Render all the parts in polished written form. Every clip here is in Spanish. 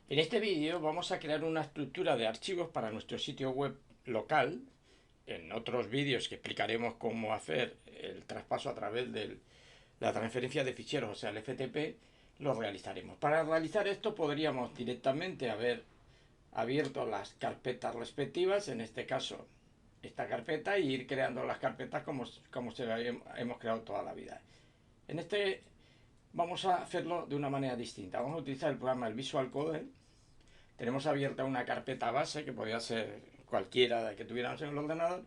En este vídeo vamos a crear una estructura de archivos para nuestro sitio web local. En otros vídeos que explicaremos cómo hacer el traspaso a través de la transferencia de ficheros, o sea, el FTP, lo realizaremos. Para realizar esto podríamos directamente haber abierto las carpetas respectivas, en este caso esta carpeta, y ir creando las carpetas como hemos creado toda la vida. En este vamos a hacerlo de una manera distinta. Vamos a utilizar el programa del Visual Code. Tenemos abierta una carpeta base que podría ser cualquiera que tuviéramos en el ordenador,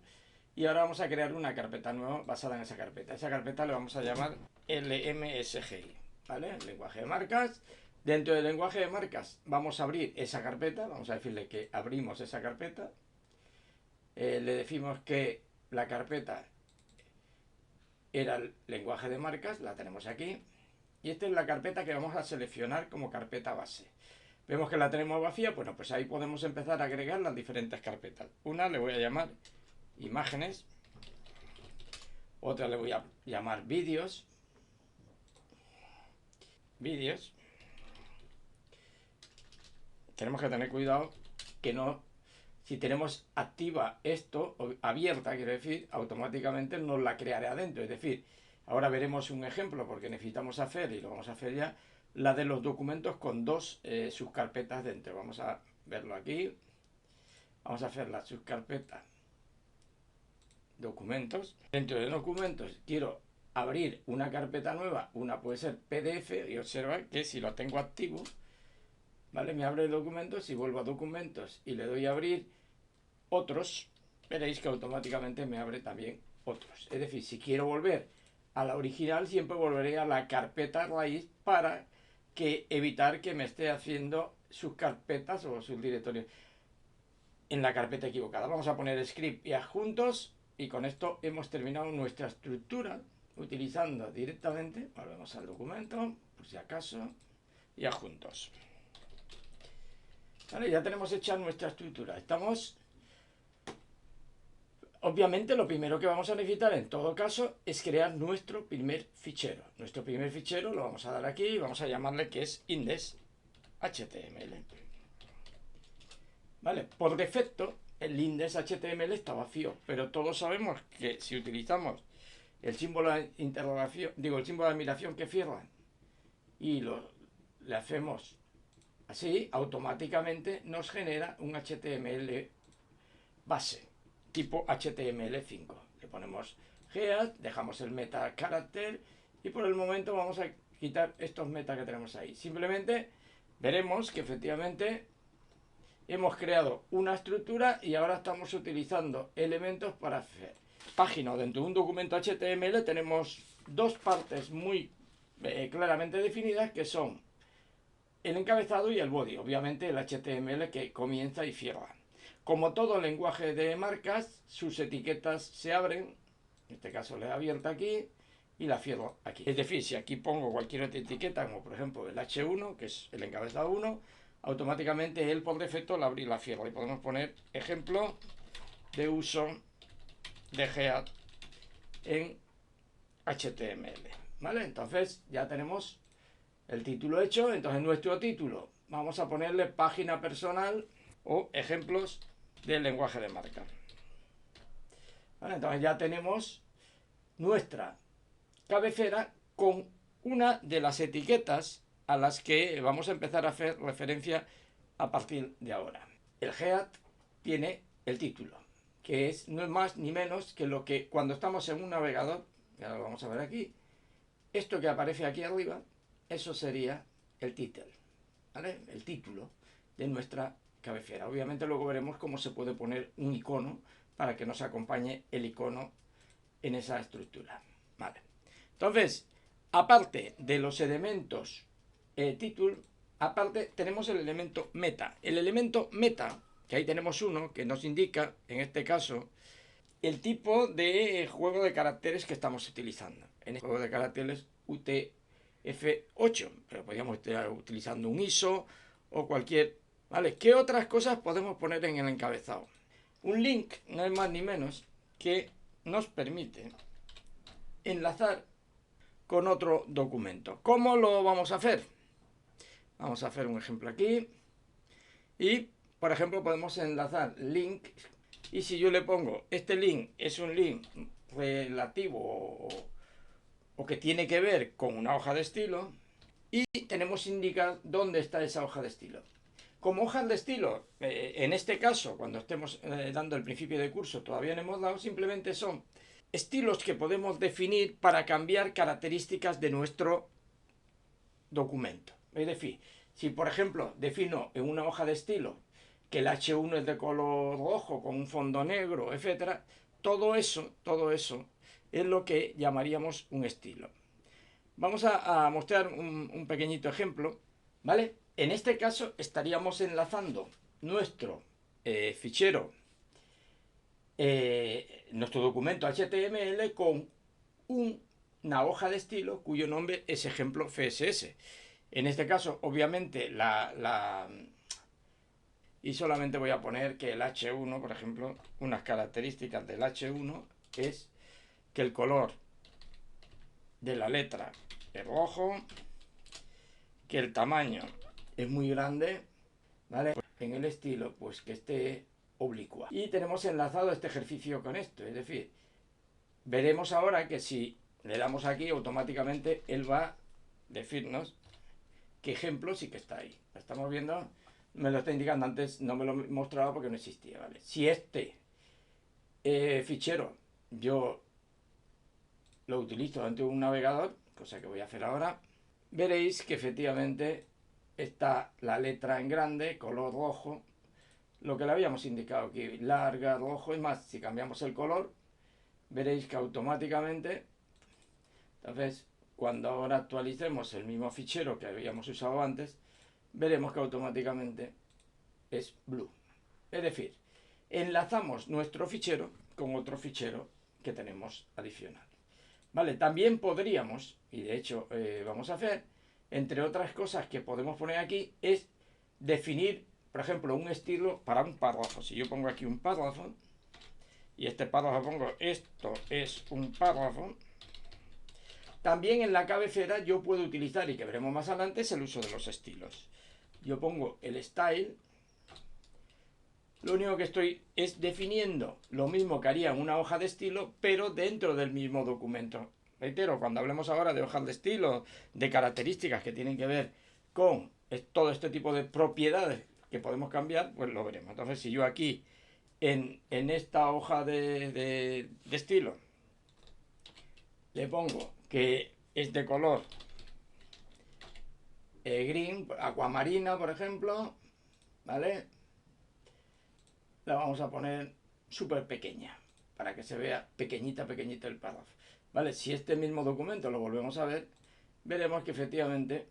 y ahora vamos a crear una carpeta nueva basada en esa carpeta. Esa carpeta le vamos a llamar LMSGI, ¿vale? El lenguaje de marcas. Dentro del lenguaje de marcas vamos a abrir esa carpeta, vamos a decirle que abrimos esa carpeta. Le decimos que la carpeta era el lenguaje de marcas, la tenemos aquí, y esta es la carpeta que vamos a seleccionar como carpeta base. Vemos que la tenemos vacía, bueno, pues ahí podemos empezar a agregar las diferentes carpetas. Una le voy a llamar imágenes, otra le voy a llamar vídeos, Tenemos que tener cuidado que no, si tenemos activa esto, o abierta, quiero decir, automáticamente nos la crearé adentro. Es decir, ahora veremos un ejemplo porque necesitamos hacer, y lo vamos a hacer ya, la de los documentos con dos subcarpetas dentro. Vamos a verlo aquí. Vamos a hacer la subcarpeta documentos. Dentro de documentos quiero abrir una carpeta nueva, una puede ser PDF, y observa que si lo tengo activo, ¿vale? Me abre documentos, y vuelvo a documentos y le doy a abrir otros, veréis que automáticamente me abre también otros. Es decir, si quiero volver a la original, siempre volveré a la carpeta raíz para evitar que me esté haciendo sus carpetas o sus directorios en la carpeta equivocada. Vamos a poner script y adjuntos, y con esto hemos terminado nuestra estructura utilizando directamente, volvemos al documento, por si acaso, y adjuntos. Vale, ya tenemos hecha nuestra estructura. Obviamente lo primero que vamos a necesitar en todo caso es crear nuestro primer fichero. Nuestro primer fichero lo vamos a dar aquí y vamos a llamarle que es index.html. Vale, por defecto el index.html está vacío, pero todos sabemos que si utilizamos el símbolo de interrogación, el símbolo de admiración que cierran, y le hacemos así, automáticamente nos genera un HTML base tipo HTML5. Le ponemos head, dejamos el meta carácter, y por el momento vamos a quitar estos meta que tenemos ahí. Simplemente veremos que efectivamente hemos creado una estructura y ahora estamos utilizando elementos para hacer página. Dentro de un documento HTML tenemos dos partes muy claramente definidas, que son el encabezado y el body. Obviamente el HTML que comienza y cierra. Como todo lenguaje de marcas, sus etiquetas se abren. En este caso la he abierto aquí y la cierro aquí. Es decir, si aquí pongo cualquier otra etiqueta, como por ejemplo el H1, que es el encabezado 1, automáticamente él por defecto la abre y la cierra. Y podemos poner ejemplo de uso de head en HTML. ¿Vale? Entonces ya tenemos el título hecho. Entonces nuestro título vamos a ponerle página personal o ejemplos del lenguaje de marca. ¿Vale? Entonces ya tenemos nuestra cabecera con una de las etiquetas a las que vamos a empezar a hacer referencia a partir de ahora. El head tiene el título, que no es más ni menos que lo que cuando estamos en un navegador, ya lo vamos a ver aquí, esto que aparece aquí arriba, eso sería el título, ¿vale? El título de nuestra cabecera. Obviamente luego veremos cómo se puede poner un icono para que nos acompañe el icono en esa estructura. Vale. Entonces, aparte de los elementos título, aparte tenemos el elemento meta. El elemento meta, que ahí tenemos uno, que nos indica, en este caso, el tipo de juego de caracteres que estamos utilizando. En este juego de caracteres UTF-8, pero podríamos estar utilizando un ISO o cualquier... ¿Vale? ¿Qué otras cosas podemos poner en el encabezado? Un link no es más ni menos que nos permite enlazar con otro documento. ¿Cómo lo vamos a hacer? Vamos a hacer un ejemplo aquí. Y, por ejemplo, podemos enlazar link. Y si yo le pongo, este link es un link relativo o que tiene que ver con una hoja de estilo, y tenemos que indicar dónde está esa hoja de estilo. Como hojas de estilo, en este caso, cuando estemos dando el principio de curso, todavía no hemos dado, simplemente son estilos que podemos definir para cambiar características de nuestro documento. Es decir, si por ejemplo defino en una hoja de estilo que el H1 es de color rojo con un fondo negro, etcétera, todo eso es lo que llamaríamos un estilo. Vamos a mostrar un pequeñito ejemplo, ¿vale? En este caso estaríamos enlazando nuestro fichero, nuestro documento HTML con una hoja de estilo cuyo nombre es ejemplo CSS. En este caso, obviamente, y solamente voy a poner que el H1, por ejemplo, unas características del H1 es que el color de la letra es rojo, que el tamaño es muy grande, ¿vale? En el estilo, pues que esté oblicua. Y tenemos enlazado este ejercicio con esto, es decir, veremos ahora que si le damos aquí, automáticamente él va a decirnos qué ejemplo sí que está ahí. ¿Lo estamos viendo? Me lo está indicando, antes no me lo mostraba porque no existía, ¿vale? Si este fichero yo lo utilizo dentro de un navegador, cosa que voy a hacer ahora, veréis que efectivamente está la letra en grande, color rojo, lo que le habíamos indicado aquí, larga, rojo. Es más, si cambiamos el color, veréis que automáticamente, entonces, cuando ahora actualicemos el mismo fichero que habíamos usado antes, veremos que automáticamente es blue. Es decir, enlazamos nuestro fichero con otro fichero que tenemos adicional. Vale, también podríamos, y de hecho vamos a hacer, entre otras cosas que podemos poner aquí, es definir, por ejemplo, un estilo para un párrafo. Si yo pongo aquí un párrafo, y este párrafo pongo, esto es un párrafo, también en la cabecera yo puedo utilizar, y que veremos más adelante, es el uso de los estilos. Yo pongo el style. Lo único que estoy es definiendo lo mismo que haría en una hoja de estilo, pero dentro del mismo documento. Reitero, cuando hablemos ahora de hojas de estilo, de características que tienen que ver con todo este tipo de propiedades que podemos cambiar, pues lo veremos. Entonces, si yo aquí, en esta hoja de estilo, le pongo que es de color green, acuamarina, por ejemplo, ¿vale? La vamos a poner súper pequeña, para que se vea pequeñita el párrafo. ¿Vale? Si este mismo documento lo volvemos a ver, veremos que efectivamente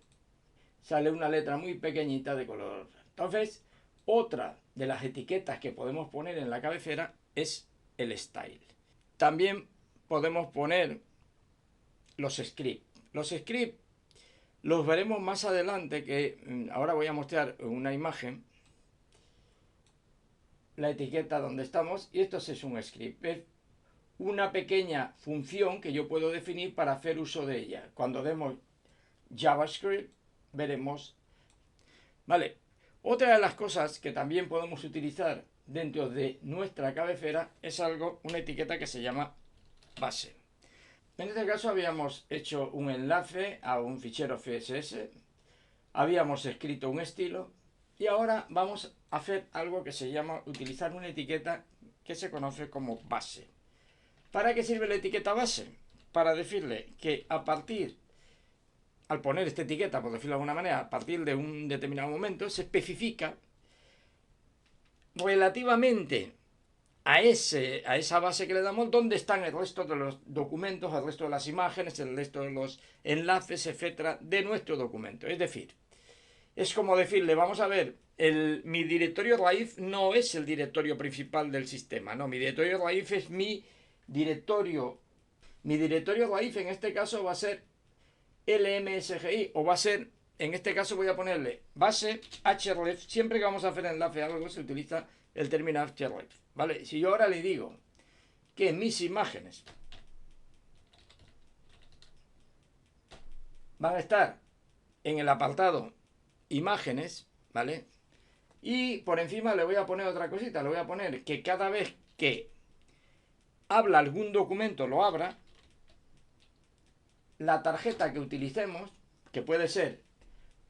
sale una letra muy pequeñita de color. Entonces, otra de las etiquetas que podemos poner en la cabecera es el style. También podemos poner los scripts. Los scripts los veremos más adelante, que ahora voy a mostrar una imagen, la etiqueta donde estamos, y esto es un script. Es una pequeña función que yo puedo definir para hacer uso de ella. Cuando demos JavaScript, veremos. Vale, otra de las cosas que también podemos utilizar dentro de nuestra cabecera es una etiqueta que se llama base. En este caso habíamos hecho un enlace a un fichero CSS, habíamos escrito un estilo, y ahora vamos a hacer algo que se llama utilizar una etiqueta que se conoce como base. ¿Para qué sirve la etiqueta base? Para decirle que al poner esta etiqueta, por decirlo de alguna manera, a partir de un determinado momento, se especifica relativamente a esa base que le damos, dónde están el resto de los documentos, el resto de las imágenes, el resto de los enlaces, etcétera, de nuestro documento. Es decir, es como decirle, vamos a ver, mi directorio raíz no es el directorio principal del sistema, no, mi directorio raíz es mi directorio. Mi directorio raíz en este caso va a ser LMSGI, o va a ser, en este caso voy a ponerle base href. Siempre que vamos a hacer enlace a algo se utiliza el término href, ¿vale? Si yo ahora le digo que mis imágenes van a estar en el apartado imágenes, ¿vale? Y por encima le voy a poner otra cosita, le voy a poner que cada vez que habla algún documento, lo abra, la tarjeta que utilicemos, que puede ser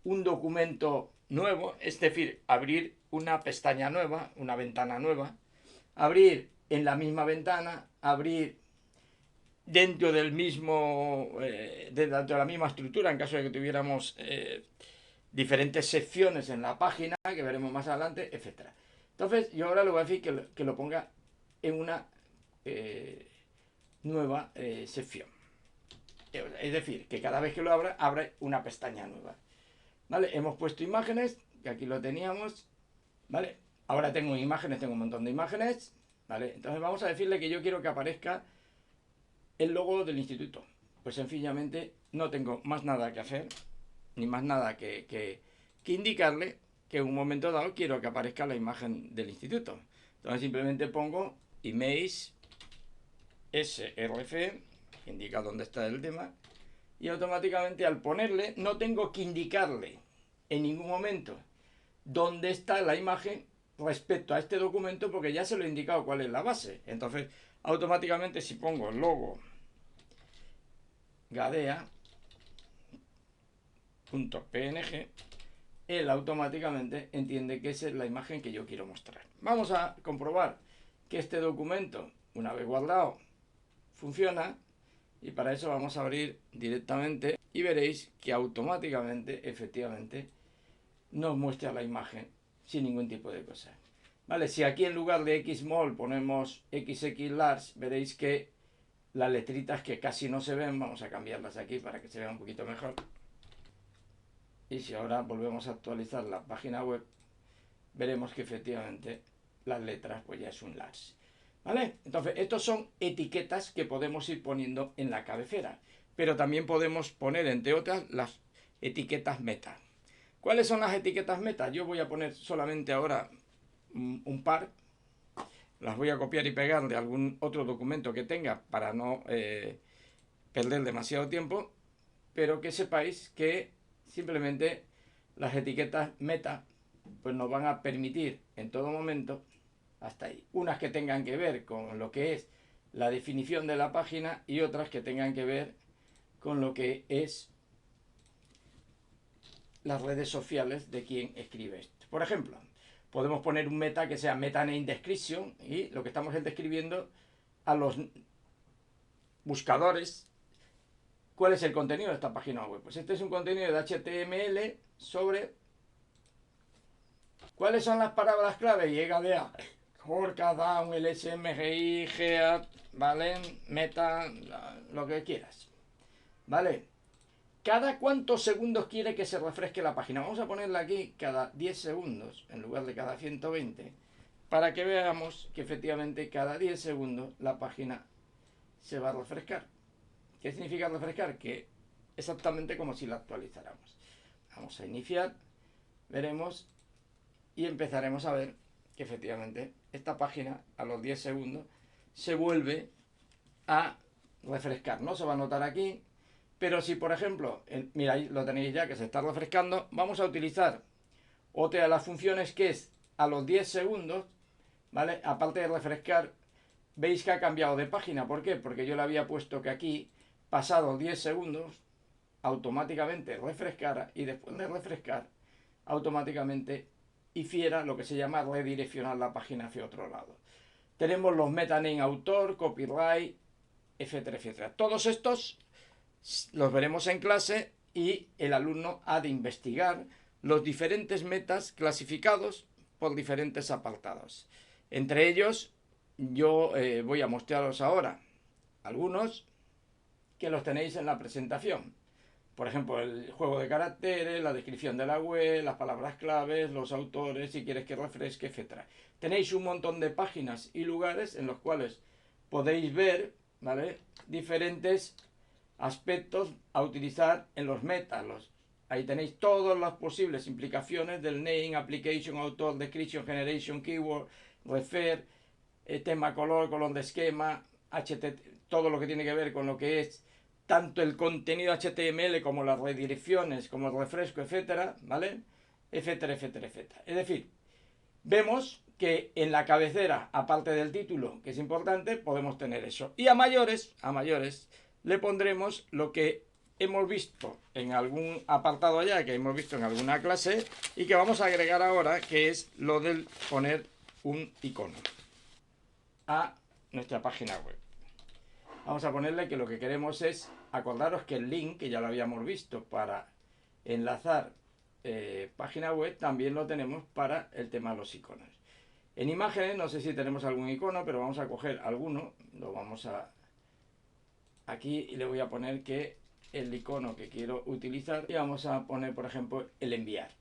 un documento nuevo, es decir, abrir una pestaña nueva, una ventana nueva, abrir en la misma ventana, abrir dentro del mismo, dentro de la misma estructura, en caso de que tuviéramos diferentes secciones en la página, que veremos más adelante, etcétera. Entonces, yo ahora le voy a decir que lo ponga en una nueva sección. Es decir, que cada vez que lo abra, abre una pestaña nueva. ¿Vale? Hemos puesto imágenes, que aquí lo teníamos. ¿Vale? Ahora tengo imágenes, tengo un montón de imágenes. ¿Vale? Entonces vamos a decirle que yo quiero que aparezca el logo del instituto. Pues sencillamente no tengo más nada que hacer, ni más nada que indicarle que en un momento dado quiero que aparezca la imagen del instituto. Entonces simplemente pongo image src, que indica dónde está el tema, y automáticamente al ponerle no tengo que indicarle en ningún momento dónde está la imagen respecto a este documento, porque ya se lo he indicado cuál es la base. Entonces automáticamente si pongo logo gadea.png, él automáticamente entiende que esa es la imagen que yo quiero mostrar. Vamos a comprobar que este documento, una vez guardado, funciona, y para eso vamos a abrir directamente y veréis que automáticamente, efectivamente, nos muestra la imagen sin ningún tipo de cosa. Vale, si aquí en lugar de Xmall ponemos XX large, veréis que las letritas que casi no se ven, vamos a cambiarlas aquí para que se vea un poquito mejor. Y si ahora volvemos a actualizar la página web, veremos que efectivamente las letras pues ya es un large. ¿Vale? Entonces, estos son etiquetas que podemos ir poniendo en la cabecera, pero también podemos poner, entre otras, las etiquetas meta. ¿Cuáles son las etiquetas meta? Yo voy a poner solamente ahora un par. Las voy a copiar y pegar de algún otro documento que tenga para no perder demasiado tiempo, pero que sepáis que simplemente las etiquetas meta pues nos van a permitir en todo momento, hasta ahí, unas que tengan que ver con lo que es la definición de la página y otras que tengan que ver con lo que es las redes sociales de quien escribe esto. Por ejemplo, podemos poner un meta que sea meta name description, y lo que estamos es describiendo a los buscadores cuál es el contenido de esta página web. Pues este es un contenido de HTML sobre cuáles son las palabras clave y gadea, Jorka, down, LSMGI, GEAT, ¿vale? Meta, lo que quieras. ¿Vale? ¿Cada cuántos segundos quiere que se refresque la página? Vamos a ponerla aquí cada 10 segundos en lugar de cada 120, para que veamos que efectivamente cada 10 segundos la página se va a refrescar. ¿Qué significa refrescar? Que exactamente como si la actualizáramos. Vamos a iniciar, veremos y empezaremos a ver que efectivamente esta página a los 10 segundos se vuelve a refrescar. No se va a notar aquí, pero si por ejemplo, mira, ahí lo tenéis ya que se está refrescando, vamos a utilizar otra de las funciones que es a los 10 segundos, ¿vale? Aparte de refrescar, veis que ha cambiado de página. ¿Por qué? Porque yo le había puesto que aquí, pasados 10 segundos, automáticamente refrescara, y después de refrescar, automáticamente hiciera lo que se llama redireccionar la página hacia otro lado. Tenemos los metaname autor, copyright, etcétera, etcétera. Todos estos los veremos en clase y el alumno ha de investigar los diferentes metas clasificados por diferentes apartados. Entre ellos, yo voy a mostraros ahora algunos que los tenéis en la presentación. Por ejemplo, el juego de caracteres, la descripción de la web, las palabras claves, los autores, si quieres que refresque, etc. Tenéis un montón de páginas y lugares en los cuales podéis ver, ¿vale?, diferentes aspectos a utilizar en los metas. Ahí tenéis todas las posibles implicaciones del name, application, autor, description, generation, keyword, refer, tema, color de esquema, todo lo que tiene que ver con lo que es tanto el contenido HTML como las redirecciones, como el refresco, etcétera, ¿vale? Etcétera, etcétera, etcétera. Es decir, vemos que en la cabecera, aparte del título, que es importante, podemos tener eso. Y a mayores, le pondremos lo que hemos visto en algún apartado allá, que hemos visto en alguna clase, y que vamos a agregar ahora, que es lo del poner un icono a nuestra página web. Vamos a ponerle que lo que queremos es, acordaros que el link, que ya lo habíamos visto para enlazar página web, también lo tenemos para el tema de los iconos. En imágenes, no sé si tenemos algún icono, pero vamos a coger alguno, lo vamos a aquí y le voy a poner que el icono que quiero utilizar y vamos a poner, por ejemplo, el enviar,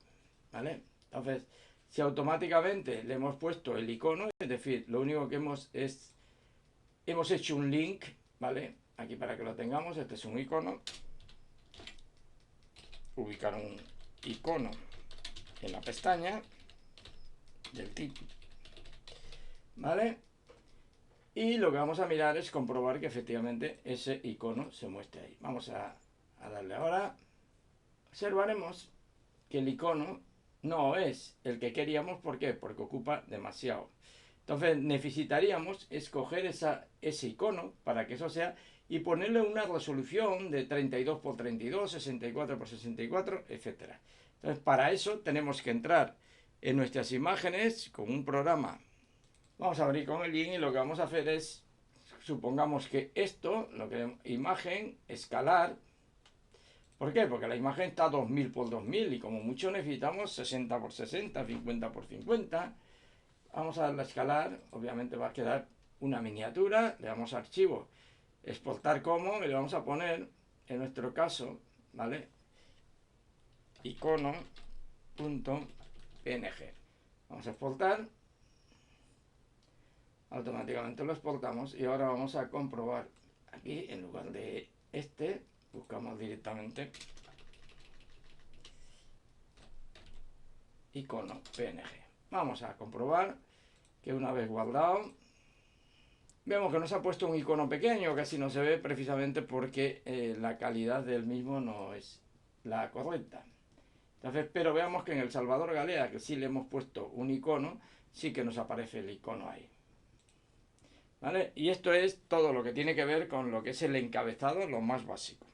¿vale? Entonces, si automáticamente le hemos puesto el icono, es decir, lo único que hemos hecho un link, ¿vale? Aquí para que lo tengamos, este es un icono, ubicar un icono en la pestaña del título, ¿vale? Y lo que vamos a mirar es comprobar que efectivamente ese icono se muestre ahí. Vamos a darle ahora. Observaremos que el icono no es el que queríamos. ¿Por qué? Porque ocupa demasiado. Entonces necesitaríamos escoger ese icono para que eso sea y ponerle una resolución de 32 por 32, 64 por 64, etc. Entonces para eso tenemos que entrar en nuestras imágenes con un programa. Vamos a abrir con el link y lo que vamos a hacer es, supongamos que esto, lo que imagen, escalar. ¿Por qué? Porque la imagen está 2000 por 2000 y como mucho necesitamos 60 por 60, 50 por 50. Vamos a darle a escalar, obviamente va a quedar una miniatura, le damos a archivo, exportar como, y le vamos a poner, en nuestro caso, ¿vale? Icono.png. Vamos a exportar. Automáticamente lo exportamos y ahora vamos a comprobar aquí en lugar de buscamos directamente icono PNG. Vamos a comprobar que una vez guardado vemos que nos ha puesto un icono pequeño, casi no se ve precisamente porque la calidad del mismo no es la correcta. Entonces, pero veamos que en el Salvador Galea, que sí le hemos puesto un icono, sí que nos aparece el icono ahí. ¿Vale? Y esto es todo lo que tiene que ver con lo que es el encabezado, lo más básico.